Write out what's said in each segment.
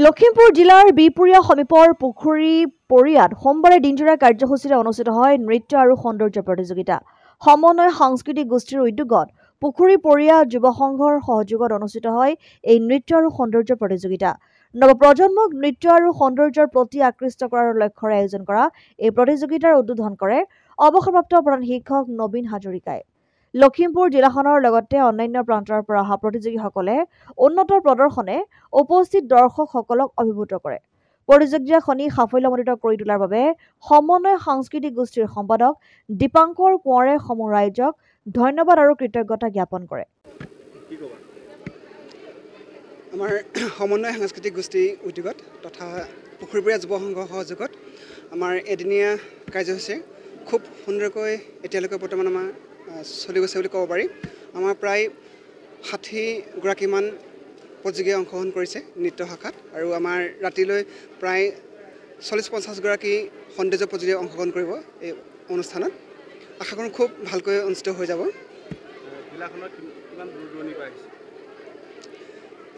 লখিমপুৰ জিলাৰ বিপুৰীয়া সমীপৰ পুখুৰী পৰিয়াত সোমবাৰে দিনজোৰা কাৰ্যসূচীৰে অনুষ্ঠিত হয় নৃত্য আৰু সৌন্দৰ্য প্ৰতিযোগিতা। সমন্বয় সাংস্কৃতিক গোষ্ঠীৰ উদ্যোগত পুখুৰী পৰিয়া যুৱ সংঘৰ সহযোগত অনুষ্ঠিত হয় এই নৃত্য আৰু সৌন্দৰ্য প্ৰতিযোগিতা। নৱপ্ৰজন্মক নৃত্য আৰু সৌন্দৰ্যৰ প্ৰতি আকৃষ্ট কৰাৰ লক্ষ্যৰে আয়োজন কৰা এই প্ৰতিযোগিতাৰ উদ্বোধন কৰে অৱসৰপ্ৰাপ্ত প্ৰধান শিক্ষক নবীন হাজৰিকাই। লখিমপুৰ জিলাখনৰ লগতে অন্যান্য প্ৰান্তৰ পৰা অহা প্ৰতিযোগীসকলে উন্নত প্ৰদৰ্শনে উপস্থিত দৰ্শকসকলক অভিভূত কৰে। প্ৰতিযোগিতাখনি সাফল্যমণ্ডিত কৰি তোলাৰ বাবে সমন্বয় সাংস্কৃতিক গোষ্ঠীৰ সম্পাদক দীপাংকৰ কোঁৱৰে সমূহ ৰাইজক ধন্যবাদ আৰু কৃতজ্ঞতা জ্ঞাপন কৰে। আমাৰ সমন্বয় সাংস্কৃতিক গোষ্ঠী উদ্যোগত তথা পুখুৰীপৰীয়া যুৱ সংঘৰ সহযোগত আমাৰ এদিনীয়া কাৰ্যসূচী খুব সুন্দৰকৈ এতিয়ালৈকে বৰ্তমান আমাৰ চলি গৈছে বুলি ক'ব পাৰি। আমাৰ প্ৰায় 60গৰাকীমান প্ৰতিযোগীয়ে অংশগ্ৰহণ কৰিছে নৃত্য শাখাত আৰু আমাৰ ৰাতিলৈ প্ৰায় 40-50গৰাকী সৌন্দৰ্য প্ৰতিযোগীয়ে অংশগ্ৰহণ কৰিব এই অনুষ্ঠানত। আশা কৰোঁ খুব ভালকৈ অনুষ্ঠিত হৈ যাব।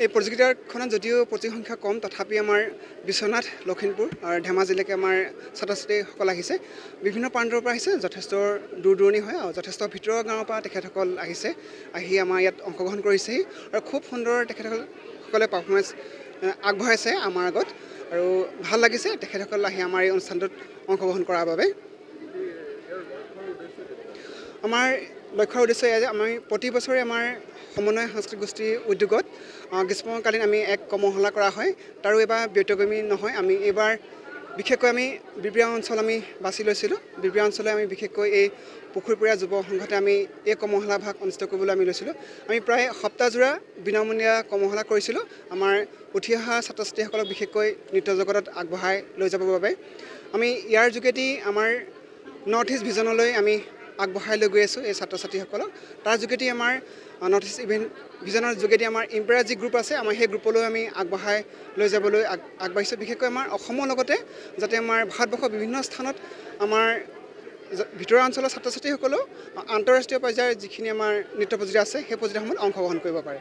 এই প্ৰতিযোগিতাখনত যদিও প্ৰতিসংখ্যা কম তথাপি আমাৰ বিশ্বনাথ লখিমপুৰ আৰু ধেমাজিলৈকে আমাৰ ছাত্ৰ ছাত্ৰীসকল আহিছে। বিভিন্ন প্ৰান্তৰ পৰা আহিছে, যথেষ্ট দূৰ দূৰণি হয় আৰু যথেষ্ট ভিতৰৰ গাঁৱৰ পৰা তেখেতসকল আহিছে, আহি আমাৰ ইয়াত অংশগ্ৰহণ কৰিছেহি আৰু খুব সুন্দৰ তেখেতসকলে পাৰফৰ্মেঞ্চ আগবঢ়াইছে আমাৰ আগত আৰু ভাল লাগিছে তেখেতসকল আহি আমাৰ এই অনুষ্ঠানটোত অংশগ্ৰহণ কৰাৰ বাবে। আমাৰ লক্ষ্যৰ উদ্দেশ্য এয়া যে আমি প্ৰতি বছৰে আমাৰ সমন্বয় সাংস্কৃতিক গোষ্ঠীৰ উদ্যোগত গ্ৰীষ্মকালীন আমি এক কৰ্মশালা কৰা হয়। তাৰো এইবাৰ ব্যতিক্ৰমী নহয়। আমি এইবাৰ বিশেষকৈ আমি বিপিয়া অঞ্চল আমি বাছি লৈছিলোঁ। বিপিয়া অঞ্চলে আমি বিশেষকৈ এই পুখুৰীপৰীয়া যুৱ সংঘতে আমি এই কৰ্মশালা ভাগ অনুষ্ঠিত কৰিবলৈ আমি লৈছিলোঁ। আমি প্ৰায় সপ্তাহজোৰা বিনামূলীয়া কৰ্মশালা কৰিছিলোঁ আমাৰ উঠি অহা ছাত্ৰ ছাত্ৰীসকলক বিশেষকৈ নৃত্য জগতত আগবঢ়াই লৈ যাবৰ বাবে। আমি ইয়াৰ যোগেদি আমাৰ নৰ্থ ইষ্ট ভিজনলৈ আমি আগবঢ়াই লৈ গৈ আছোঁ এই ছাত্ৰ ছাত্ৰীসকলক। তাৰ যোগেদি আমাৰ নৰ্থ ইষ্ট ভিজনৰ যোগেদি আমাৰ ইম্পেয়াৰ যি গ্ৰুপ আছে আমাৰ সেই গ্ৰুপলৈ আমি আগবঢ়াই লৈ যাবলৈ আগবাঢ়িছোঁ। বিশেষকৈ আমাৰ অসমৰ লগতে যাতে আমাৰ ভাৰতবৰ্ষৰ বিভিন্ন স্থানত আমাৰ ভিতৰুৱা অঞ্চলৰ ছাত্ৰ ছাত্ৰীসকলেও আন্তঃৰাষ্ট্ৰীয় পৰ্যায়ৰ যিখিনি আমাৰ নৃত্য প্ৰতিযোগিতা আছে সেই প্ৰতিযোগিতাসমূহত অংশগ্ৰহণ কৰিব পাৰে।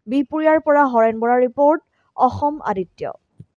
বিপুৰীয়াৰ পৰা হৰেণ বৰাৰ ৰিপৰ্ট, অসম আদিত্য।